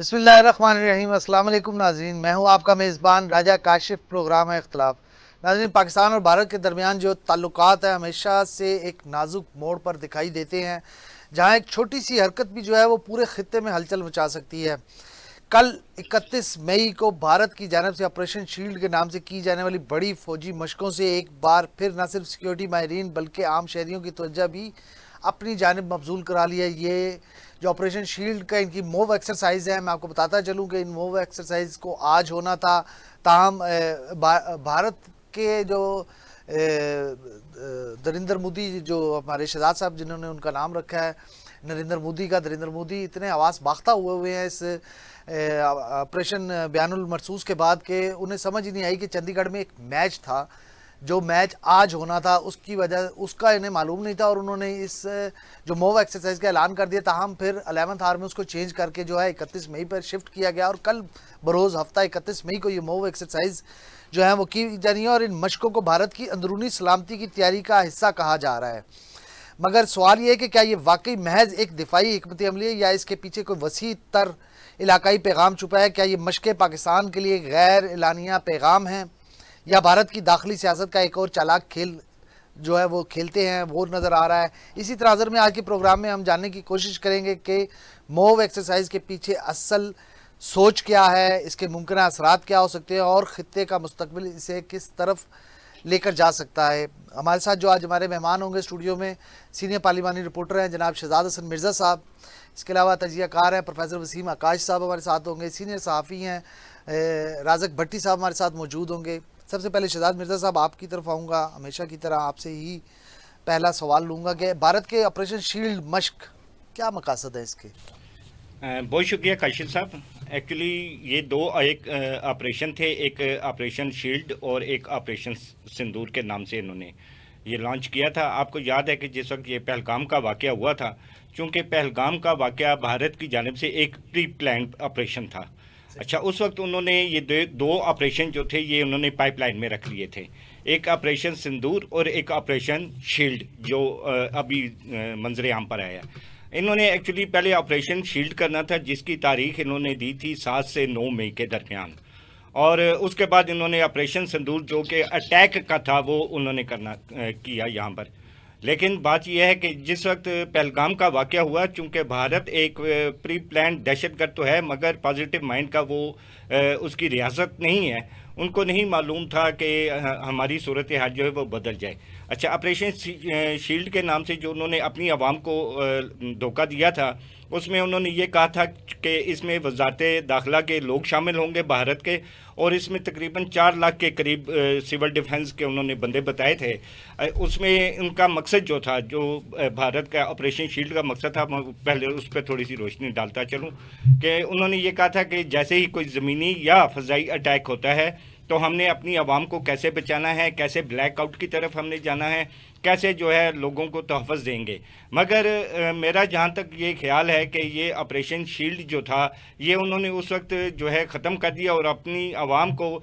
بسم اللہ الرحمن الرحیم۔ السلام علیکم ناظرین، میں ہوں آپ کا میزبان راجہ کاشف۔ پروگرام ہے اختلاف۔ ناظرین، پاکستان اور بھارت کے درمیان جو تعلقات ہیں ہمیشہ سے ایک نازک موڑ پر دکھائی دیتے ہیں، جہاں ایک چھوٹی سی حرکت بھی جو ہے وہ پورے خطے میں ہلچل مچا سکتی ہے۔ کل 31 مئی کو بھارت کی جانب سے آپریشن شیلڈ کے نام سے کی جانے والی بڑی فوجی مشقوں سے ایک بار پھر نہ صرف سیکیورٹی ماہرین بلکہ عام شہریوں کی توجہ بھی اپنی جانب مبذول کرا لی ہے۔ یہ جو آپریشن شیلڈ کا ان کی موو ایکسرسائز ہے، میں آپ کو بتاتا چلوں کہ ان موو ایکسرسائز کو آج ہونا تھا، تاہم بھارت کے جو نریندر مودی، جو ہمارے شہزاد صاحب جنہوں نے ان کا نام رکھا ہے نریندر مودی کا، نریندر مودی اتنے حواس باختہ ہوئے ہیں اس آپریشن بیان المرصوص کے بعد کہ انہیں سمجھ ہی نہیں آئی کہ چندی گڑھ میں ایک میچ تھا، جو میچ آج ہونا تھا، اس کی وجہ اس کا انہیں معلوم نہیں تھا، اور انہوں نے اس جو موو ایکسرسائز کا اعلان کر دیا۔ تاہم پھر 11th آور میں اس کو چینج کر کے جو ہے 31 مئی پر شفٹ کیا گیا، اور کل بروز ہفتہ 31 مئی کو یہ موو ایکسرسائز جو ہے وہ کی جانی ہے، اور ان مشقوں کو بھارت کی اندرونی سلامتی کی تیاری کا حصہ کہا جا رہا ہے۔ مگر سوال یہ ہے کہ کیا یہ واقعی محض ایک دفاعی حکمت عملی ہے یا اس کے پیچھے کوئی وسیع تر علاقائی پیغام چھپا ہے؟ کیا یہ مشقیں پاکستان کے لیے غیر اعلانیہ پیغام ہیں، یا بھارت کی داخلی سیاست کا ایک اور چالاک کھیل جو ہے وہ کھیلتے ہیں وہ نظر آ رہا ہے؟ اسی تناظر میں آج کے پروگرام میں ہم جاننے کی کوشش کریں گے کہ موو ایکسرسائز کے پیچھے اصل سوچ کیا ہے، اس کے ممکنہ اثرات کیا ہو سکتے ہیں، اور خطے کا مستقبل اسے کس طرف لے کر جا سکتا ہے۔ ہمارے ساتھ جو آج ہمارے مہمان ہوں گے اسٹوڈیو میں، سینئر پارلیمانی رپورٹر ہیں جناب شہزاد حسن مرزا صاحب، اس کے علاوہ تجزیہ کار ہیں پروفیسر وسیم آکاش صاحب ہمارے ساتھ ہوں گے، سینئر صحافی ہیں رازق بھٹی صاحب ہمارے ساتھ موجود ہوں گے۔ سب سے پہلے شہزاد مرزا صاحب آپ کی طرف آؤں گا، ہمیشہ کی طرح آپ سے ہی پہلا سوال لوں گا کہ بھارت کے آپریشن شیلڈ مشق کیا مقاصد ہے اس کے؟ بہت شکریہ کاشف صاحب۔ ایکچولی یہ دو ایک آپریشن تھے، ایک آپریشن شیلڈ اور ایک آپریشن سندور کے نام سے انہوں نے یہ لانچ کیا تھا۔ آپ کو یاد ہے کہ جس وقت یہ پہلگام کا واقعہ ہوا تھا، چونکہ پہلگام کا واقعہ بھارت کی جانب سے ایک پری پلانڈ آپریشن تھا۔ اچھا، اس وقت انہوں نے یہ دو آپریشن جو تھے یہ انہوں نے پائپ لائن میں رکھ لیے تھے، ایک آپریشن سندور اور ایک آپریشن شیلڈ جو ابھی منظر عام پر آیا۔ انہوں نے ایکچولی پہلے آپریشن شیلڈ کرنا تھا، جس کی تاریخ انہوں نے دی تھی 7 سے 9 مئی کے درمیان، اور اس کے بعد انہوں نے آپریشن سندور جو کہ اٹیک کا تھا وہ انہوں نے کیا یہاں پر۔ لیکن بات یہ ہے کہ جس وقت پہلگام کا واقعہ ہوا، چونکہ بھارت ایک پری پلانڈ دہشت گرد تو ہے مگر پازیٹیو مائنڈ کا وہ اس کی ریاست نہیں ہے، ان کو نہیں معلوم تھا کہ ہماری صورتحال جو ہے وہ بدل جائے۔ اچھا، آپریشن شیلڈ کے نام سے جو انہوں نے اپنی عوام کو دھوکہ دیا تھا، اس میں انہوں نے یہ کہا تھا کہ اس میں وزارت داخلہ کے لوگ شامل ہوں گے بھارت کے، اور اس میں تقریباً 4 لاکھ کے قریب سول ڈیفنس کے انہوں نے بندے بتائے تھے۔ اس میں ان کا مقصد جو تھا، جو بھارت کا آپریشن شیلڈ کا مقصد تھا، میں پہلے اس پہ تھوڑی سی روشنی ڈالتا چلوں کہ انہوں نے یہ کہا تھا کہ جیسے ہی کوئی زمینی یا فضائی اٹیک ہوتا ہے تو ہم نے اپنی عوام کو کیسے بچانا ہے، کیسے بلیک آؤٹ کی طرف ہم نے جانا ہے، کیسے جو ہے لوگوں کو تحفظ دیں گے۔ مگر میرا جہاں تک یہ خیال ہے کہ یہ آپریشن شیلڈ جو تھا یہ انہوں نے اس وقت جو ہے ختم کر دیا، اور اپنی عوام کو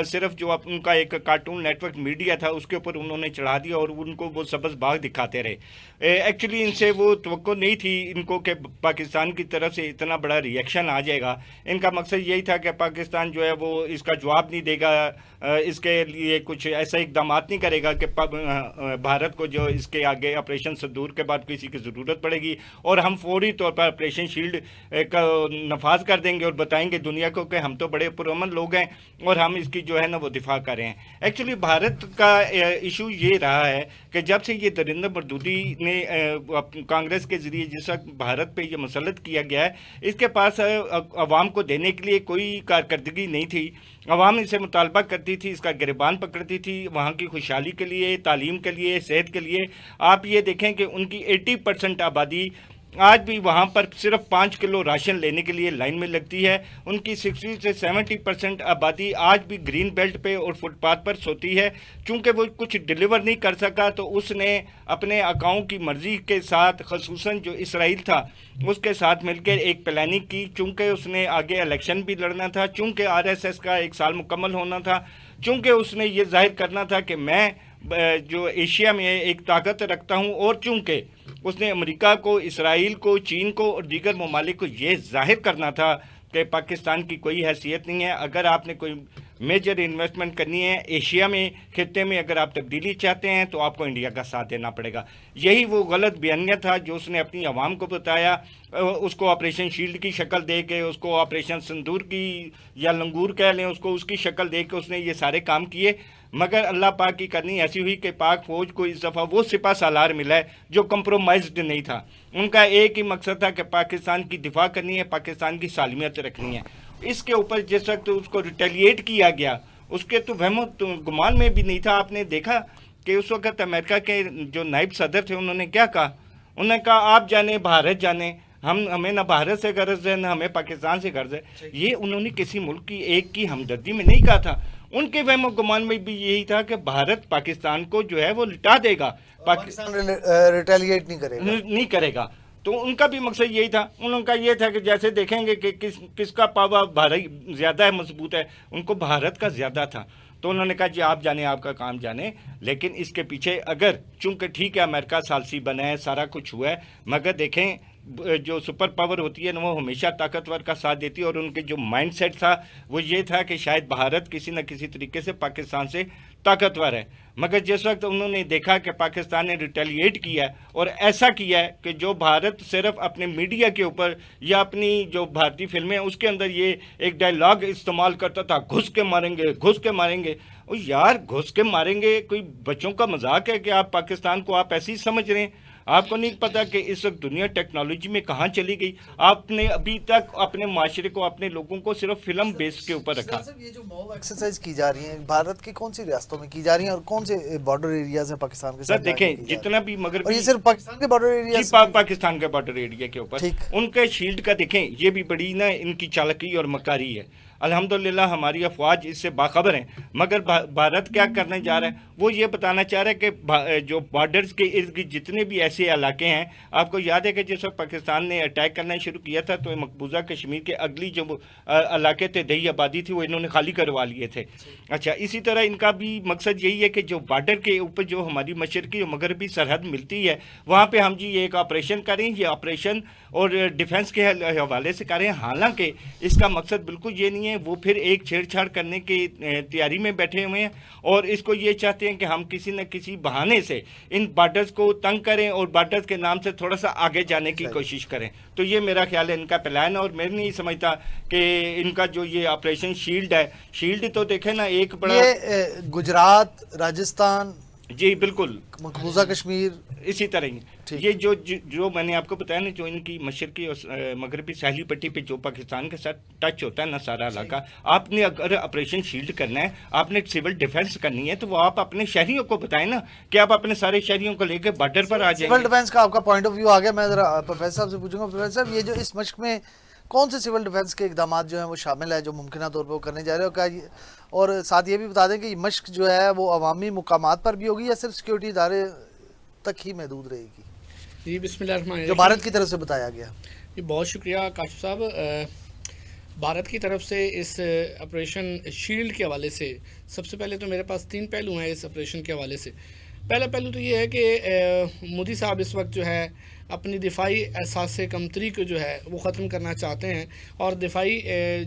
صرف جو ان کا ایک کارٹون نیٹ ورک میڈیا تھا اس کے اوپر انہوں نے چڑھا دیا، اور ان کو وہ سبز باغ دکھاتے رہے۔ ایکچولی ان سے وہ توقع نہیں تھی ان کو کہ پاکستان کی طرف سے اتنا بڑا ری ایکشن آ جائے گا۔ ان کا مقصد یہی تھا کہ پاکستان جو ہے وہ اس کا جواب نہیں دے گا، اس کے لیے کچھ ایسا اقدامات نہیں کرے گا کہ بھارت کو جو اس کے آگے آپریشن سندور کے بعد کسی کی ضرورت پڑے گی اور ہم فوری طور پر آپریشن شیلڈ کا نفاذ کر دیں گے اور بتائیں گے دنیا کو کہ ہم تو بڑے پرامن لوگ ہیں اور ہم اس کی جو ہے نا وہ دفاع کر رہے ہیں۔ ایکچولی بھارت کا ایشو یہ رہا ہے کہ جب سے یہ نریندر مودی نے کانگریس کے ذریعے جس وقت بھارت پہ یہ مسلط کیا گیا ہے، اس کے پاس عوام کو دینے کے لیے کوئی کارکردگی نہیں تھی۔ عوام اسے مطالبہ کرتی تھی، اس کا گریبان پکڑتی تھی، وہاں کی خوشحالی کے لیے، تعلیم کے لیے، صحت کے لیے۔ آپ یہ دیکھیں کہ ان کی 80% آبادی آج بھی وہاں پر صرف 5 کلو راشن لینے کے لیے لائن میں لگتی ہے۔ ان کی 60 سے 70% آبادی آج بھی گرین بیلٹ پہ اور فٹ پاتھ پر سوتی ہے۔ چونکہ وہ کچھ ڈیلیور نہیں کر سکا تو اس نے اپنے آقاؤں کی مرضی کے ساتھ، خصوصاً جو اسرائیل تھا اس کے ساتھ مل کے ایک پلاننگ کی، چونکہ اس نے آگے الیکشن بھی لڑنا تھا، چونکہ RSS کا 1 سال مکمل ہونا تھا، چونکہ اس نے یہ ظاہر کرنا تھا کہ میں جو ایشیا میں ایک طاقت رکھتا ہوں، اور چونکہ اس نے امریکہ کو، اسرائیل کو، چین کو اور دیگر ممالک کو یہ ظاہر کرنا تھا کہ پاکستان کی کوئی حیثیت نہیں ہے. اگر آپ نے کوئی میجر انویسٹمنٹ کرنی ہے ایشیا میں خطے میں، اگر آپ تبدیلی چاہتے ہیں تو آپ کو انڈیا کا ساتھ دینا پڑے گا. یہی وہ غلط بیانیہ تھا جو اس نے اپنی عوام کو بتایا، اس کو آپریشن شیلڈ کی شکل دے کے، اس کو آپریشن سندور کی یا لنگور کہہ لیں، اس کی شکل دے کے اس نے یہ سارے کام کیے. مگر اللہ پاک کی کرنی ایسی ہوئی کہ پاک فوج کو اس دفعہ وہ سپہ سالار ملا ہے جو کمپرومائزڈ نہیں تھا. ان کا ایک ہی مقصد تھا کہ پاکستان کی دفاع کرنی ہے، پاکستان کی سالمیت رکھنی ہے. اس کے اوپر جس وقت اس کو ریٹیلیٹ کیا گیا، اس کے تو وہم و گمان میں بھی نہیں تھا. آپ نے دیکھا کہ اس وقت امریکہ کے جو نائب صدر تھے انہوں نے کیا کہا؟ انہوں نے کہا آپ جانے بھارت جانے، ہمیں نہ بھارت سے غرض ہے نہ ہمیں پاکستان سے غرض ہے. یہ انہوں نے کسی ملک کی ایک کی ہمدردی میں نہیں کہا تھا. ان کے وہم و گمان میں بھی یہی تھا کہ بھارت پاکستان کو جو ہے وہ لٹا دے گا، پاکستان ریٹیلیٹ نہیں کرے گا. تو ان کا بھی مقصد یہی تھا. ان کا یہ تھا کہ جیسے دیکھیں گے کہ کس کا پاوا بھاری زیادہ ہے، مضبوط ہے. ان کو بھارت کا زیادہ تھا. تو انہوں نے کہا جی آپ جانے، آپ کا کام جانے. لیکن اس کے پیچھے اگر چونکہ ٹھیک ہے امریکہ ثالثی بنا ہے، سارا کچھ ہوا ہے، مگر دیکھیں جو سپر پاور ہوتی ہے نا وہ ہمیشہ طاقتور کا ساتھ دیتی ہے. اور ان کے جو مائنڈ سیٹ تھا وہ یہ تھا کہ شاید بھارت کسی نہ کسی طریقے سے پاکستان سے طاقتور ہے. مگر جس وقت انہوں نے دیکھا کہ پاکستان نے ریٹیلیٹ کیا ہے اور ایسا کیا ہے کہ جو بھارت صرف اپنے میڈیا کے اوپر یا اپنی جو بھارتی فلمیں اس کے اندر یہ ایک ڈائلاگ استعمال کرتا تھا، گھس کے ماریں گے، گھس کے ماریں گے. اور یار گھس کے ماریں گے کوئی بچوں کا مذاق ہے کہ آپ پاکستان کو آپ ایسے ہی سمجھ رہے ہیں؟ آپ کو نہیں پتا کہ اس وقت دنیا ٹیکنالوجی میں کہاں چلی گئی. آپ نے ابھی تک اپنے معاشرے کو، اپنے لوگوں کو صرف فلم بیس کے اوپر رکھا. یہ جو موو ایکسرسائز کی جا رہی ہیں بھارت کی کون سی ریاستوں میں کی جا رہی ہیں اور کون سے بارڈر ایریاز ہیں پاکستان کے ساتھ؟ سر دیکھیں جتنا بھی مگر اور یہ صرف پاکستان کے بارڈر ایریا، پاکستان کے بارڈر ایریا کے اوپر ان کے شیلڈ کا دیکھیں، یہ بھی بڑی نا ان کی چالکی اور مکاری ہے. الحمدللہ ہماری افواج اس سے باخبر ہیں. مگر بھارت کیا کرنے جا رہا ہے؟ وہ یہ بتانا چاہ رہا ہے کہ جو بارڈرز کے ارد گرد جتنے بھی ایسے علاقے ہیں، آپ کو یاد ہے کہ جس وقت پاکستان نے اٹیک کرنا شروع کیا تھا تو مقبوضہ کشمیر کے اگلی جو علاقے تھے، دیہی آبادی تھی، وہ انہوں نے خالی کروا لیے تھے. اچھا، اسی طرح ان کا بھی مقصد یہی ہے کہ جو بارڈر کے اوپر جو ہماری مشرقی اور مغربی سرحد ملتی ہے وہاں پہ ہم جی ایک آپریشن کریں. یہ آپریشن اور ڈیفنس کے حوالے سے کریں. حالانکہ اس کا مقصد بالکل یہ نہیں ہے. وہ پھر ایک چھیڑ چھاڑ کرنے کی تیاری میں بیٹھے ہوئے ہیں اور اس کو یہ چاہتے ہیں کہ ہم کسی نہ کسی بہانے سے ان بارڈرز کو تنگ کریں اور بارڈرز کے نام سے تھوڑا سا آگے جانے کی کوشش کریں. تو یہ میرا خیال ہے ان کا پلان ہے. اور میں نہیں سمجھتا کہ ان کا جو یہ آپریشن شیلڈ ہے، شیلڈ تو دیکھیں نا ایک بڑا گجرات، راجستھان، جی بالکل مقبوضہ کشمیر، اسی طرح ہی یہ جو میں نے آپ کو بتایا نا، جو ان کی مشرقی اور مغربی ساحلی پٹی پہ جو پاکستان کے ساتھ ٹچ ہوتا ہے نا سارا علاقہ، آپ نے اگر آپریشن شیلڈ کرنا ہے، آپ نے سول ڈیفنس کرنی ہے، تو وہ آپ اپنے شہریوں کو بتائیں نا کہ آپ اپنے سارے شہریوں کو لے کے بارڈر پر آ جائیں. سول ڈیفنس کا آپ کا پوائنٹ آف ویو آ گیا. میں ذرا پروفیسر صاحب سے پوچھوں گا. پروفیسر صاحب، یہ جو اس مشق میں کون سے سول ڈیفنس کے اقدامات جو ہیں وہ شامل ہیں جو ممکنہ طور پہ وہ کرنے جا رہے ہیں؟ اور ساتھ یہ بھی بتا دیں کہ یہ مشق جو ہے وہ عوامی مقامات پر بھی ہوگی یا صرف سیکیورٹی ادارے تک ہی محدود رہے گی؟ جی بسم اللہ الرحمن الرحیم، جو بھارت کی طرف سے بتایا گیا. جی بہت شکریہ کاشف صاحب. بھارت کی طرف سے اس آپریشن شیلڈ کے حوالے سے سب سے پہلے تو میرے پاس 3 پہلو ہیں اس آپریشن کے حوالے سے. پہلا پہلو تو یہ ہے کہ مودی صاحب اس وقت جو ہے اپنی دفاعی احساس کمتری کو جو ہے وہ ختم کرنا چاہتے ہیں. اور دفاعی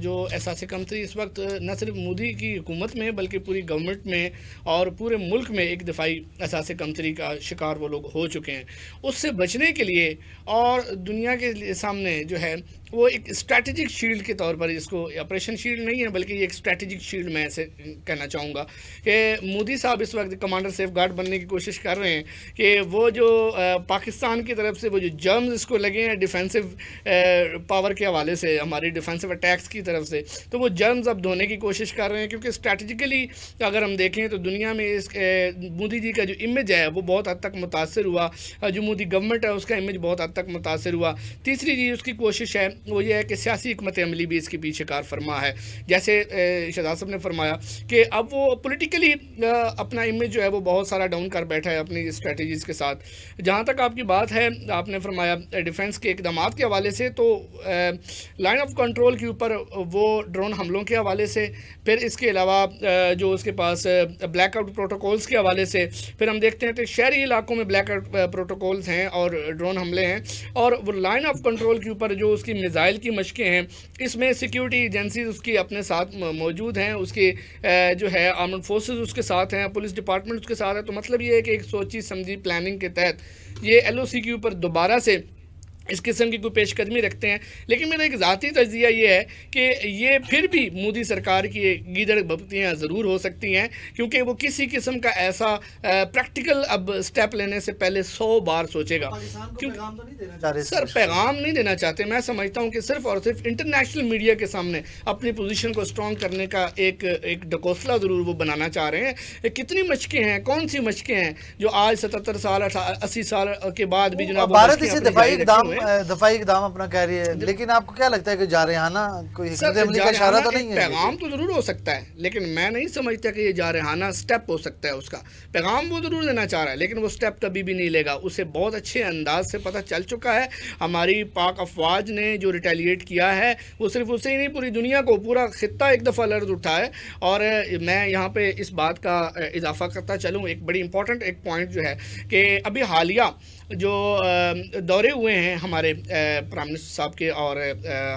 جو احساس کمتری اس وقت نہ صرف مودی کی حکومت میں بلکہ پوری گورنمنٹ میں اور پورے ملک میں ایک دفاعی احساس کمتری کا شکار وہ لوگ ہو چکے ہیں. اس سے بچنے کے لیے اور دنیا کے سامنے جو ہے وہ ایک اسٹریٹجک شیلڈ کے طور پر، اس کو آپریشن شیلڈ نہیں ہے بلکہ یہ ایک اسٹریٹجک شیلڈ میں ایسے کہنا چاہوں گا کہ مودی صاحب اس وقت کمانڈر سیف گارڈ بننے کی کوشش کر رہے ہیں کہ وہ جو پاکستان کی طرف سے وہ جو جرمز اس کو لگے ہیں ڈیفینسو پاور کے حوالے سے، ہماری ڈیفینسو اٹیکس کی طرف سے، تو وہ جرمز اب دھونے کی کوشش کر رہے ہیں. کیونکہ اسٹریٹجیکلی اگر ہم دیکھیں تو دنیا میں اس مودی جی کا جو امیج ہے وہ بہت حد تک متاثر ہوا. جو مودی گورنمنٹ ہے اس کا امیج بہت حد تک متاثر ہوا. تیسری چیز اس کی کوشش ہے وہ یہ ہے کہ سیاسی حکمت عملی بھی اس کے پیچھے کار فرما ہے. جیسے شہزاد صاحب نے فرمایا کہ اب وہ پولیٹیکلی اپنا امیج جو ہے وہ بہت سارا ڈاؤن کر بیٹھا ہے اپنی اسٹریٹجیز کے ساتھ. جہاں تک آپ کی بات ہے آپ نے فرمایا ڈیفنس کے اقدامات کے حوالے سے، تو لائن آف کنٹرول کے اوپر وہ ڈرون حملوں کے حوالے سے، پھر اس کے علاوہ جو اس کے پاس بلیک آؤٹ پروٹوکولز کے حوالے سے، پھر ہم دیکھتے ہیں کہ شہری علاقوں میں بلیک آؤٹ پروٹوکولز ہیں اور ڈرون حملے ہیں، اور وہ لائن آف کنٹرول کے اوپر جو اس کی میزائل کی مشقیں ہیں، اس میں سیکیورٹی ایجنسیز اس کی اپنے ساتھ موجود ہیں، اس کی جو ہے آرمڈ فورسز اس کے ساتھ ہیں، پولیس ڈپارٹمنٹ اس کے ساتھ ہے. تو مطلب یہ ہے کہ ایک سوچی سمجھی پلاننگ کے تحت یہ ایل او سی کے اوپر دوبارہ سے اس قسم کی کوئی پیش قدمی رکھتے ہیں. لیکن میرا ایک ذاتی تجزیہ یہ ہے کہ یہ پھر بھی مودی سرکار کی گیدڑ بپتیاں ضرور ہو سکتی ہیں، کیونکہ وہ کسی قسم کا ایسا پریکٹیکل اب سٹیپ لینے سے پہلے 100 بار سوچے گا. پیغام تو نہیں دینا چاہ رہے سر پیغام نہیں دینا چاہتے. میں سمجھتا ہوں کہ صرف اور صرف انٹرنیشنل میڈیا کے سامنے اپنی پوزیشن کو اسٹرانگ کرنے کا ایک ڈکوسلا ضرور وہ بنانا چاہ رہے ہیں. کتنی مشقیں ہیں، کون سی مشقیں ہیں جو آج 77 سال 80 سال کے بعد بھی جناب بھارت اسے دفاعی اقدام اپنا کہہ رہی ہے، لیکن آپ کو کیا لگتا ہے کہ جارحانہ کوئی حکمت عملی کا اشارہ تو نہیں ہے؟ پیغام تو ضرور ہو سکتا ہے، لیکن میں نہیں سمجھتا کہ یہ جارحانہ سٹیپ ہو سکتا ہے. اس کا پیغام وہ ضرور دینا چاہ رہا ہے، لیکن وہ سٹیپ کبھی بھی نہیں لے گا. اسے بہت اچھے انداز سے پتہ چل چکا ہے. ہماری پاک افواج نے جو ریٹیلیٹ کیا ہے وہ صرف اسے ہی نہیں، پوری دنیا کو، پورا خطہ ایک دفعہ لرز اٹھا ہے. اور میں یہاں پہ اس بات کا اضافہ کرتا چلوں، ایک بڑی امپورٹنٹ ایک پوائنٹ جو ہے کہ ابھی حالیہ جو دورے ہوئے ہیں ہمارے پرائم منسٹر صاحب کے اور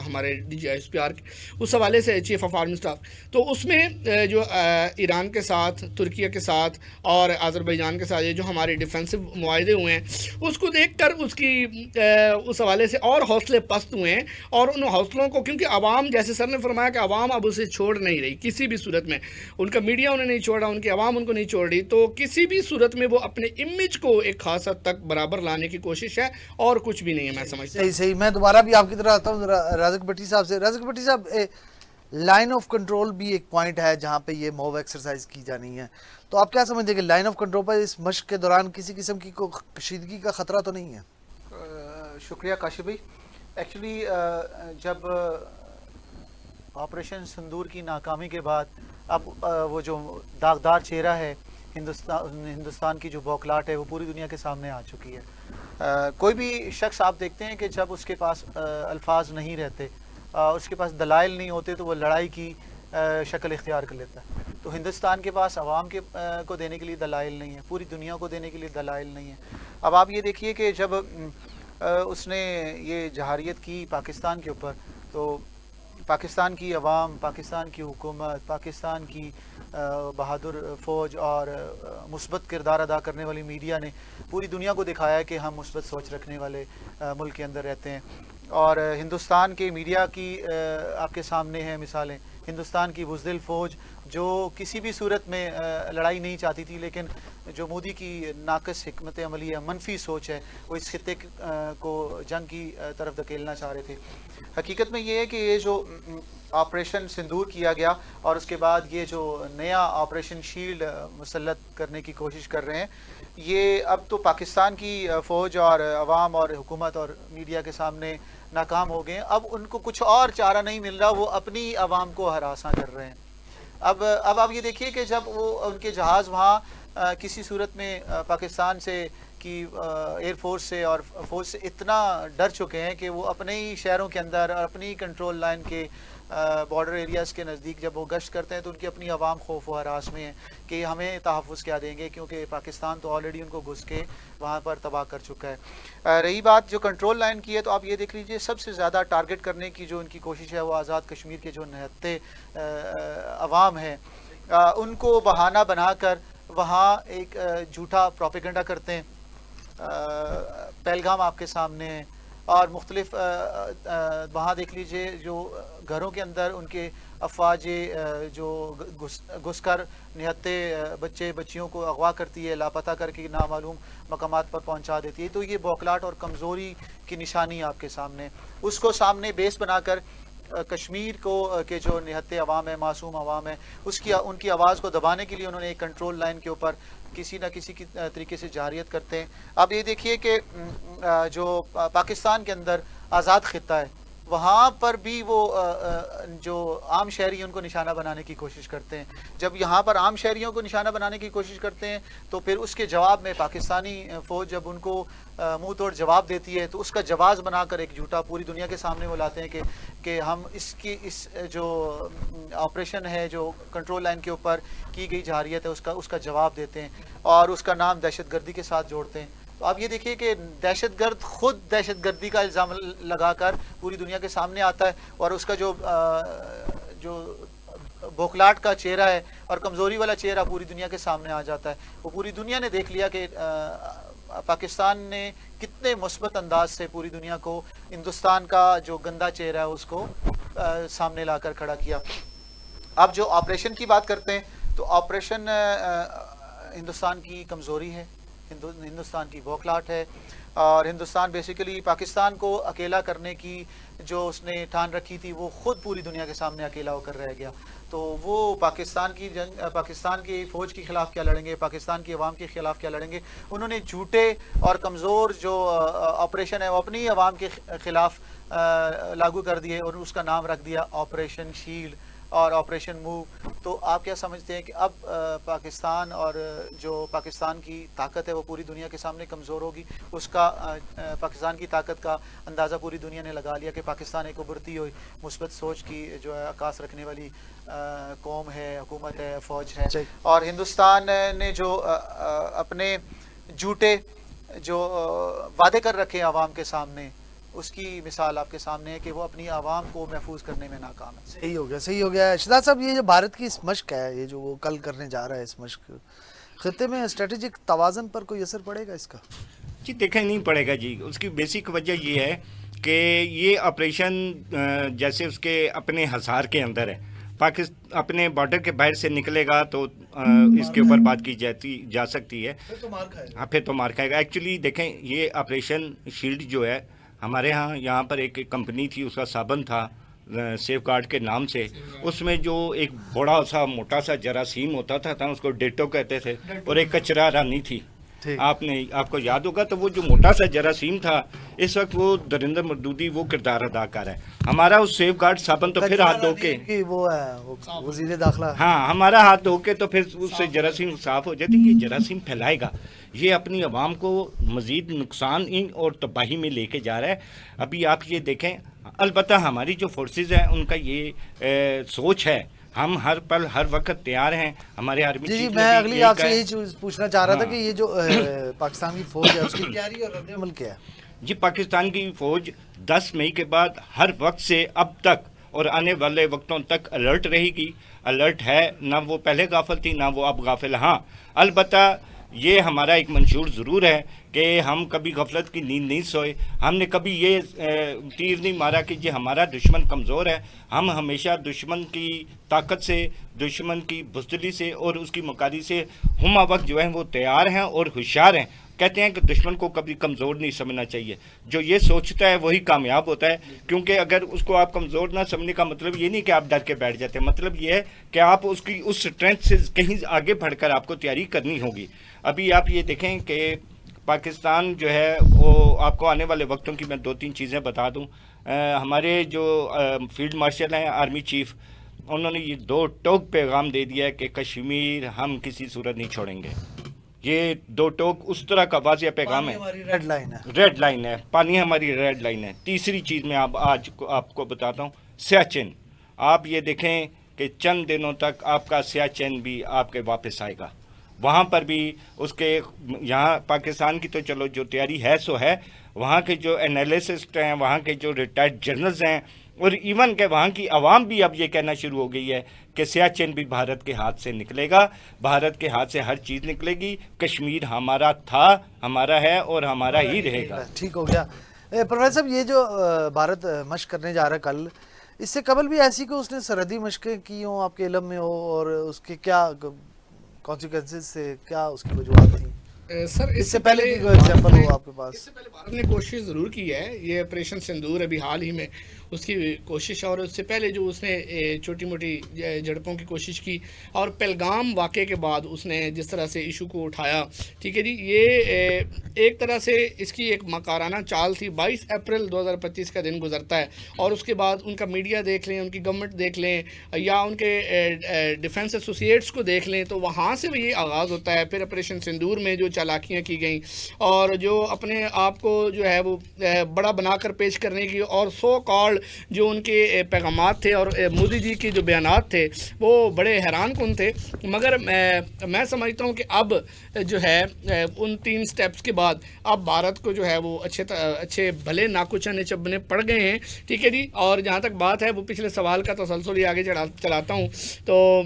ہمارے D G S P R کے، اس حوالے سے چیف آف آرمی اسٹاف، تو اس میں جو ایران کے ساتھ، ترکیہ کے ساتھ اور آذربائیجان کے ساتھ یہ جو ہمارے ڈیفینسو معاہدے ہوئے ہیں، اس کو دیکھ کر اس حوالے سے اور حوصلے پست ہوئے ہیں. اور ان حوصلوں کو، کیونکہ عوام، جیسے سر نے فرمایا کہ عوام اب اسے چھوڑ نہیں رہی کسی بھی صورت میں، ان کا میڈیا انہیں نہیں چھوڑ رہا، ان کی عوام ان کو نہیں چھوڑ رہی، تو کسی بھی صورت میں وہ اپنے امیج کو ایک خاص حد تک برابر لانے کی کوشش ہے اور کچھ بھی نہیں ہے. میں سمجھتا ہوں صحیح. میں دوبارہ بھی آپ کی طرح آتا ہوں رازق بھٹی صاحب سے. رازق بھٹی صاحب، لائن آف کنٹرول بھی ایک پوائنٹ ہے جہاں پہ یہ موو ایکسرسائز کی جانی ہے، تو آپ کیا سمجھتے ہیں کہ لائن آف کنٹرول پر اس مشق کے دوران کسی قسم کی کشیدگی کا خطرہ تو نہیں ہے؟ شکریہ کاشف بھائی. ایکچولی جب آپریشن سندور کی ناکامی کے بعد اب وہ جو داغدار چہرہ ہے ہندوستان کی جو بوکھلاہٹ ہے وہ پوری دنیا کے سامنے آ چکی ہے. کوئی بھی شخص آپ دیکھتے ہیں کہ جب اس کے پاس الفاظ نہیں رہتے، اس کے پاس دلائل نہیں ہوتے، تو وہ لڑائی کی شکل اختیار کر لیتا ہے. تو ہندوستان کے پاس عوام کو دینے کے لیے دلائل نہیں ہے، پوری دنیا کو دینے کے لیے دلائل نہیں ہے. اب آپ یہ دیکھیے کہ جب اس نے یہ جہاریت کی پاکستان کے اوپر، تو پاکستان کی عوام، پاکستان کی حکومت، پاکستان کی بہادر فوج اور مثبت کردار ادا کرنے والی میڈیا نے پوری دنیا کو دکھایا کہ ہم مثبت سوچ رکھنے والے ملک کے اندر رہتے ہیں. اور ہندوستان کے میڈیا کی آپ کے سامنے ہیں مثالیں. ہندوستان کی بزدل فوج جو کسی بھی صورت میں لڑائی نہیں چاہتی تھی، لیکن جو مودی کی ناقص حکمت عملی ہے، منفی سوچ ہے، وہ اس خطے کو جنگ کی طرف دھکیلنا چاہ رہے تھے. حقیقت میں یہ ہے کہ یہ جو آپریشن سندور کیا گیا اور اس کے بعد یہ جو نیا آپریشن شیلڈ مسلط کرنے کی کوشش کر رہے ہیں، یہ اب تو پاکستان کی فوج اور عوام اور حکومت اور میڈیا کے سامنے ناکام ہو گئے ہیں. اب ان کو کچھ اور چارہ نہیں مل رہا، وہ اپنی عوام کو ہراساں کر رہے ہیں. اب آپ یہ دیکھیے کہ جب وہ ان کے جہاز وہاں کسی صورت میں پاکستان سے کی ایئر فورس سے اور فوج سے اتنا ڈر چکے ہیں کہ وہ اپنے ہی شہروں کے اندر اور اپنی کنٹرول لائن کے بارڈر ایریاز کے نزدیک جب وہ گشت کرتے ہیں تو ان کی اپنی عوام خوف و ہراس میں ہے کہ ہمیں تحفظ کیا دیں گے، کیونکہ پاکستان تو آلریڈی ان کو گھس کے وہاں پر تباہ کر چکا ہے. رہی بات جو کنٹرول لائن کی ہے، تو آپ یہ دیکھ لیجئے سب سے زیادہ ٹارگٹ کرنے کی جو ان کی کوشش ہے وہ آزاد کشمیر کے جو نہتے عوام ہیں، ان کو بہانہ بنا کر وہاں ایک جھوٹا پروپیگنڈا کرتے ہیں. پہلگام آپ کے سامنے ہے اور مختلف وہاں دیکھ لیجئے جو گھروں کے اندر ان کے افواج جو گھس کر نہتے بچے بچیوں کو اغوا کرتی ہے، لاپتہ کر کے نامعلوم مقامات پر پہنچا دیتی ہے. تو یہ بوکھلاہٹ اور کمزوری کی نشانی آپ کے سامنے، اس کو سامنے بیس بنا کر کشمیر کو کے جو نہتے عوام ہے، معصوم عوام ہے، ان کی آواز کو دبانے کے لیے انہوں نے ایک کنٹرول لائن کے اوپر کسی نہ کسی کی طریقے سے جارحیت کرتے ہیں. اب یہ دیکھیے کہ جو پاکستان کے اندر آزاد خطہ ہے، وہاں پر بھی وہ جو عام شہری ہیں ان کو نشانہ بنانے کی کوشش کرتے ہیں. جب یہاں پر عام شہریوں کو نشانہ بنانے کی کوشش کرتے ہیں تو پھر اس کے جواب میں پاکستانی فوج جب ان کو منہ توڑ جواب دیتی ہے تو اس کا جواز بنا کر ایک جھوٹا پوری دنیا کے سامنے وہ لاتے ہیں کہ ہم اس جو آپریشن ہے جو کنٹرول لائن کے اوپر کی گئی جارحیت ہے اس کا جواب دیتے ہیں اور اس کا نام دہشت گردی کے ساتھ جوڑتے ہیں. تو آپ یہ دیکھیے کہ دہشت گرد خود دہشت گردی کا الزام لگا کر پوری دنیا کے سامنے آتا ہے اور اس کا جو بوکھلاٹ کا چہرہ ہے اور کمزوری والا چہرہ پوری دنیا کے سامنے آ جاتا ہے. وہ پوری دنیا نے دیکھ لیا کہ پاکستان نے کتنے مثبت انداز سے پوری دنیا کو ہندوستان کا جو گندا چہرہ ہے اس کو سامنے لا کر کھڑا کیا. اب جو آپریشن کی بات کرتے ہیں تو آپریشن ہندوستان کی کمزوری ہے, ہندوستان کی بوکھلاٹ ہے اور ہندوستان بیسیکلی پاکستان کو اکیلا کرنے کی جو اس نے ٹھان رکھی تھی وہ خود پوری دنیا کے سامنے اکیلا ہو کر رہ گیا. تو وہ پاکستان کی جنگ, پاکستان کی فوج کے خلاف کیا لڑیں گے, پاکستان کی عوام کے خلاف کیا لڑیں گے. انہوں نے جھوٹے اور کمزور جو آپریشن ہے وہ اپنی عوام کے خلاف لاگو کر دیے اور اس کا نام رکھ دیا آپریشن شیلڈ اور آپریشن موو. تو آپ کیا سمجھتے ہیں کہ اب پاکستان اور جو پاکستان کی طاقت ہے وہ پوری دنیا کے سامنے کمزور ہوگی؟ اس کا پاکستان کی طاقت کا اندازہ پوری دنیا نے لگا لیا کہ پاکستان ایک ابھرتی ہوئی مثبت سوچ کی جو ہے عکاس رکھنے والی قوم ہے, حکومت ہے, فوج ہے. اور ہندوستان نے جو اپنے جھوٹے جو وعدے کر رکھے عوام کے سامنے اس کی مثال آپ کے سامنے ہے کہ وہ اپنی عوام کو محفوظ کرنے میں ناکام ہے. صحیح ہو گیا. شہزاد صاحب, یہ جو بھارت کی اس مشق ہے, یہ جو وہ کل کرنے جا رہا ہے, اس مشق خطے میں اسٹریٹجک توازن پر کوئی اثر پڑے گا اس کا؟ جی دیکھیں نہیں پڑے گا جی. اس کی بیسک وجہ یہ ہے کہ یہ آپریشن جیسے اس کے اپنے ہزار کے اندر ہے, اپنے بارڈر کے باہر سے نکلے گا تو اس کے اوپر بات کی جا سکتی ہے. پھر تو مار کھائے گا. ایکچولی دیکھیں یہ آپریشن شیلڈ جو ہے ہمارے یہاں پر ایک کمپنی تھی, اس کا صابن تھا سیف گارڈ کے نام سے. اس میں جو ایک بڑا سا موٹا سا جراثیم ہوتا تھا اس کو ڈیٹو کہتے تھے, اور ایک کچرا رانی تھی. آپ کو یاد ہوگا تو وہ جو موٹا سا جراثیم تھا اس وقت وہ دریندر مردودی وہ کردار ادا کر رہا ہے. ہمارا اس سیف گارڈ صابن تو پھر ہاتھ دھو کے وہ ہے وزیر داخلہ, ہمارا ہاتھ دھو کے تو پھر اس سے جراثیم صاف ہو جاتی. یہ جراثیم پھیلائے گا, یہ اپنی عوام کو مزید نقصان اور تباہی میں لے کے جا رہا ہے. ابھی آپ یہ دیکھیں, البتہ ہماری جو فورسز ہیں ان کا یہ سوچ ہے, ہم ہر پل ہر وقت تیار ہیں. ہمارے آرمی جی میں اگلی آپ سے یہی چیز پوچھنا چاہ رہا تھا کہ یہ جو پاکستان کی فوج ہے اس کی تیاری اور رد عمل کیا ہے؟ جی پاکستان کی فوج 10 مئی کے بعد ہر وقت سے اب تک اور آنے والے وقتوں تک الرٹ رہے گی. الرٹ ہے, نہ وہ پہلے غافل تھی نہ وہ اب غافل. ہاں البتہ یہ ہمارا ایک منشور ضرور ہے کہ ہم کبھی غفلت کی نیند نہیں سوئے. ہم نے کبھی یہ تیر نہیں مارا کہ یہ ہمارا دشمن کمزور ہے. ہم ہمیشہ دشمن کی طاقت سے, دشمن کی بزدلی سے اور اس کی مکاری سے ہم وقت جو ہیں وہ تیار ہیں اور ہوشیار ہیں. کہتے ہیں کہ دشمن کو کبھی کمزور نہیں سمجھنا چاہیے. جو یہ سوچتا ہے وہی کامیاب ہوتا ہے, کیونکہ اگر اس کو آپ کمزور نہ سمجھنے کا مطلب یہ نہیں کہ آپ ڈر کے بیٹھ جاتے ہیں. مطلب یہ ہے کہ آپ اس کی اس اسٹرینتھ سے کہیں آگے بڑھ کر آپ کو تیاری کرنی ہوگی. ابھی آپ یہ دیکھیں کہ پاکستان جو ہے وہ آپ کو آنے والے وقتوں کی میں 2-3 چیزیں بتا دوں. ہمارے جو فیلڈ مارشل ہیں, آرمی چیف, انہوں نے یہ 2 ٹوک پیغام دے دیا ہے کہ کشمیر ہم کسی صورت نہیں چھوڑیں گے. یہ 2 ٹوک اس طرح کا واضح پیغام ہے. ریڈ لائن ہے, پانی ہماری ریڈ لائن ہے. تیسری چیز میں آج آپ کو بتاتا ہوں, سیاچن. آپ یہ دیکھیں کہ چند دنوں تک آپ کا سیاچن بھی آپ کے واپس آئے گا. وہاں پر بھی اس کے یہاں پاکستان کی تو چلو جو تیاری ہے سو ہے, وہاں کے جو انالیسسٹ ہیں, وہاں کے جو ریٹائرڈ جنرلز ہیں, اور ایون کہ وہاں کی عوام بھی اب یہ کہنا شروع ہو گئی ہے کہ سیاچن بھی بھارت کے ہاتھ سے نکلے گا. بھارت کے ہاتھ سے ہر چیز نکلے گی. کشمیر ہمارا تھا, ہمارا ہے اور ہمارا ہی رہے گا. ٹھیک ہو گیا. پروفیسر صاحب, یہ جو بھارت مشق کرنے جا رہا ہے کل, اس سے قبل بھی ایسی کہ اس نے سرحدی مشقیں کی ہوں آپ کے علم میں ہو, اور اس کے کیا کانسیکوینسز سے کیا اس کی وجوہات تھیں؟ سر اس سے پہلے کی کوئی ایگزامپل ہو آپ کے پاس؟ اس سے پہلے بھارت نے کوشش ضرور کی ہے. یہ آپریشن سندور ابھی حال ہی میں اس کی کوشش اور اس سے پہلے جو اس نے چھوٹی موٹی جھڑپوں کی کوشش کی اور پہلگام واقعے کے بعد اس نے جس طرح سے ایشو کو اٹھایا، ٹھیک ہے جی، یہ ایک طرح سے اس کی ایک مکارانہ چال تھی۔ 22 اپریل 2025 کا دن گزرتا ہے اور اس کے بعد ان کا میڈیا دیکھ لیں، ان کی گورنمنٹ دیکھ لیں یا ان کے ڈیفنس ایسوسیٹس کو دیکھ لیں تو وہاں سے بھی یہ آغاز ہوتا ہے۔ پھر آپریشن سندور میں جو چالاکیاں کی گئیں اور جو اپنے آپ کو جو ہے وہ بڑا بنا کر پیش کرنے کی اور سو کالڈ جو ان کے پیغامات تھے اور مودی جی کے جو بیانات تھے وہ بڑے حیران کن تھے، مگر میں سمجھتا ہوں کہ اب جو ہے ان 3 سٹیپس کے بعد اب بھارت کو جو ہے وہ اچھے بھلے ناکچنے چبنے پڑ گئے ہیں، ٹھیک ہے جی۔ اور جہاں تک بات ہے وہ پچھلے سوال کا تسلسل ہی آگے چلاتا ہوں تو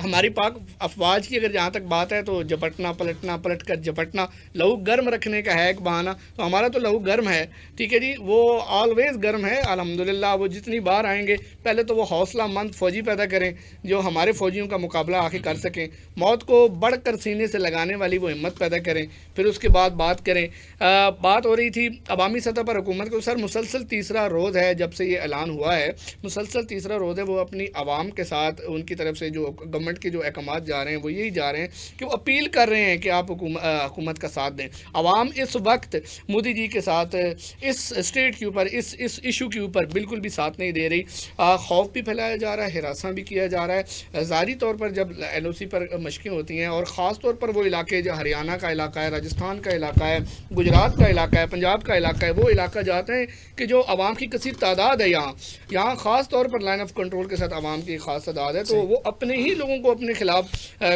ہماری پاک افواج کی اگر جہاں تک بات ہے تو جھپٹنا پلٹنا، پلٹ کر جھپٹنا، لہو گرم رکھنے کا ہے ایک بہانہ، تو ہمارا تو لہو گرم ہے، ٹھیک ہے جی، وہ آلویز گرم ہے الحمدللہ۔ وہ جتنی بار آئیں گے پہلے تو وہ حوصلہ مند فوجی پیدا کریں جو ہمارے فوجیوں کا مقابلہ آخر کر سکیں، موت کو بڑھ کر سینے سے لگانے والی وہ ہمت پیدا کریں، پھر اس کے بعد بات کریں۔ بات ہو رہی تھی عوامی سطح پر حکومت کو، سر مسلسل تیسرا روز ہے جب سے یہ اعلان ہوا ہے، مسلسل تیسرا روز ہے وہ اپنی عوام کے ساتھ ان کی طرف سے جو گورنمنٹ کے جو احکامات جا رہے ہیں وہ یہی جا رہے ہیں کہ وہ اپیل کر رہے ہیں کہ آپ حکومت کا ساتھ دیں۔ عوام اس وقت مودی جی کے ساتھ اس اسٹیٹ کے اوپر اس ایشو کے اوپر بالکل بھی ساتھ نہیں دے رہی۔ خوف بھی پھیلایا جا رہا ہے، ہراساں بھی کیا جا رہا ہے۔ ظاہری طور پر جب LOC پر مشقیں ہوتی ہیں اور خاص طور پر وہ علاقے جو ہریانہ کا علاقہ ہے، راجستھان کا علاقہ ہے، گجرات کا علاقہ ہے، پنجاب کا علاقہ ہے، وہ علاقہ جاتے ہیں کہ جو عوام کی کثیر تعداد ہے یہاں خاص طور پر لائن آف کنٹرول کے ساتھ عوام کی خاص تعداد ہے، تو وہ اپنے ہی لوگوں کو اپنے خلاف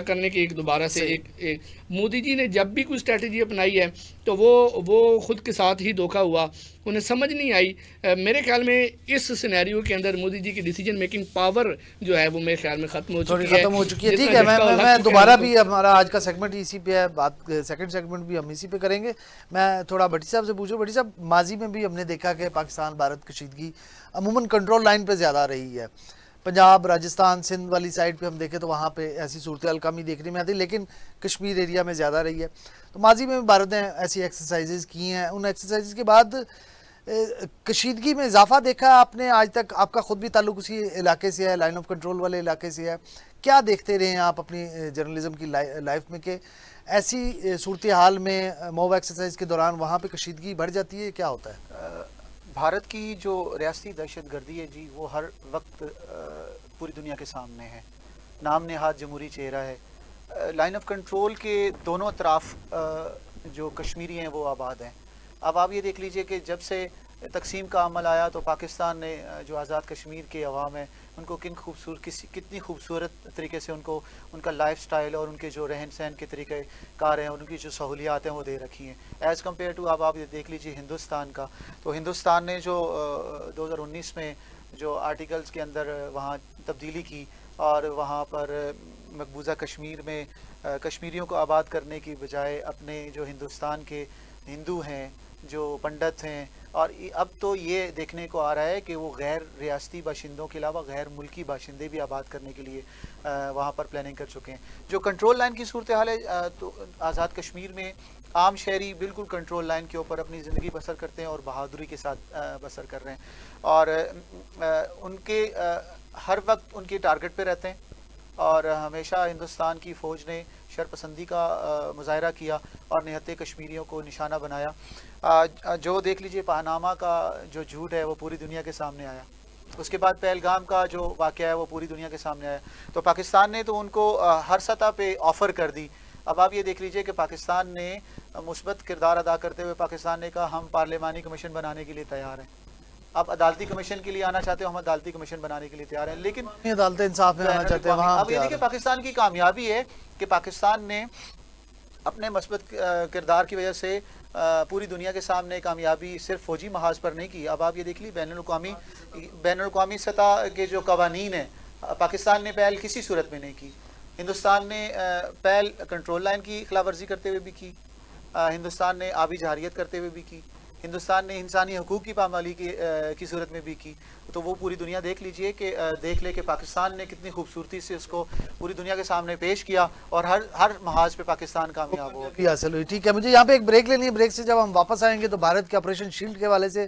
کرنے کی ایک دوبارہ سے ایک مودی جی نے جب بھی کوئی اسٹریٹجی اپنائی ہے تو وہ خود کے ساتھ ہی دھوکا ہوا، انہیں سمجھ نہیں آئی۔ میرے خیال میں اس سینیریو کے اندر مودی جی کی ڈیسیجن میکنگ پاور جو ہے وہ میرے خیال میں ختم ہو چکی ہے۔ ٹھیک ہے، میں دوبارہ بھی ہمارا آج کا سیگمنٹ اسی پہ ہے، بات سیکنڈ سیگمنٹ بھی ہم اسی پہ کریں گے۔ میں تھوڑا بھٹی صاحب سے پوچھوں، بھٹی صاحب ماضی میں بھی ہم نے دیکھا کہ پاکستان بھارت کشیدگی عموماً کنٹرول لائن پہ زیادہ رہی ہے، پنجاب، راجستھان، سندھ والی سائڈ پہ ہم دیکھیں تو وہاں پہ ایسی صورتحال کم ہی دیکھنے میں آتی، لیکن کشمیر ایریا میں زیادہ رہی ہے۔ تو ماضی میں بھارت نے ایسی ایکسرسائزز کی ہیں، ان ایکسرسائزز کے بعد کشیدگی میں اضافہ دیکھا آپ نے آج تک؟ آپ کا خود بھی تعلق اسی علاقے سے ہے، لائن آف کنٹرول والے علاقے سے ہے، کیا دیکھتے رہے ہیں آپ اپنی جرنلزم کی لائف میں کہ ایسی صورتحال میں موب ایکسرسائز کے دوران وہاں پہ کشیدگی بڑھ جاتی ہے، کیا ہوتا ہے؟ بھارت کی جو ریاستی دہشت گردی ہے جی، وہ ہر وقت پوری دنیا کے سامنے ہے، نام نہاد جمہوری چہرہ ہے۔ لائن آف کنٹرول کے دونوں اطراف جو کشمیری ہیں وہ آباد ہیں۔ اب آپ یہ دیکھ لیجئے کہ جب سے تقسیم کا عمل آیا تو پاکستان نے جو آزاد کشمیر کے عوام ہیں ان کو کتنی خوبصورت طریقے سے ان کا لائف سٹائل اور ان کے جو رہن سہن کے طریقہ کار ہیں، ان کی جو سہولیات ہیں وہ دے رکھی ہیں ایز کمپیئر ٹو اب آپ یہ دیکھ لیجیے ہندوستان کا۔ تو ہندوستان نے جو 2019 میں جو آرٹیکلز کے اندر وہاں تبدیلی کی اور وہاں پر مقبوضہ کشمیر میں کشمیریوں کو آباد کرنے کی بجائے اپنے جو ہندوستان کے ہندو ہیں، جو پنڈت ہیں، اور اب تو یہ دیکھنے کو آ رہا ہے کہ وہ غیر ریاستی باشندوں کے علاوہ غیر ملکی باشندے بھی آباد کرنے کے لیے وہاں پر پلاننگ کر چکے ہیں۔ جو کنٹرول لائن کی صورتحال ہے تو آزاد کشمیر میں عام شہری بالکل کنٹرول لائن کے اوپر اپنی زندگی بسر کرتے ہیں اور بہادری کے ساتھ بسر کر رہے ہیں، اور ان کے ہر وقت ان کے ٹارگٹ پہ رہتے ہیں، اور ہمیشہ ہندوستان کی فوج نے شرپسندی کا مظاہرہ کیا اور نہتے کشمیریوں کو نشانہ بنایا۔ جو دیکھ لیجئے پاناما کا جو جھوٹ ہے وہ پوری دنیا کے سامنے آیا، اس کے بعد پہلگام کا جو واقعہ ہے وہ پوری دنیا کے سامنے آیا، تو پاکستان نے تو ان کو ہر سطح پہ آفر کر دی۔ اب آپ یہ دیکھ لیجئے کہ پاکستان نے مثبت کردار ادا کرتے ہوئے پاکستان نے کہا ہم پارلیمانی کمیشن بنانے کے لیے تیار ہیں، اب عدالتی کمیشن کے لیے آنا چاہتے ہو، ہم عدالتی کمیشن بنانے کے لیے تیار ہیں، لیکن عدالت انصاف میں آنا چاہتے ہیں وہاں۔ اب یہ دیکھیں پاکستان کی کامیابی ہے کہ پاکستان نے اپنے مثبت کردار کی وجہ سے پوری دنیا کے سامنے کامیابی صرف فوجی محاذ پر نہیں کی۔ اب آپ یہ دیکھ لی بین الاقوامی سطح کے جو قوانین ہیں پاکستان نے پہل کسی صورت میں نہیں کی۔ ہندوستان نے پہل کنٹرول لائن کی خلاف ورزی کرتے ہوئے بھی کی، ہندوستان نے آبی جارحیت کرتے ہوئے بھی کی، ہندوستان نے انسانی حقوق کی پامالی کی صورت میں بھی کی۔ تو وہ پوری دنیا دیکھ لیجئے کہ دیکھ لے کہ پاکستان نے کتنی خوبصورتی سے اس کو پوری دنیا کے سامنے پیش کیا اور ہر محاذ پہ پاکستان کامیاب ہو حاصل ہوئی۔ ٹھیک ہے، مجھے یہاں پہ ایک بریک لینی ہے، بریک سے جب ہم واپس آئیں گے تو بھارت کے آپریشن شیلڈ کے حوالے سے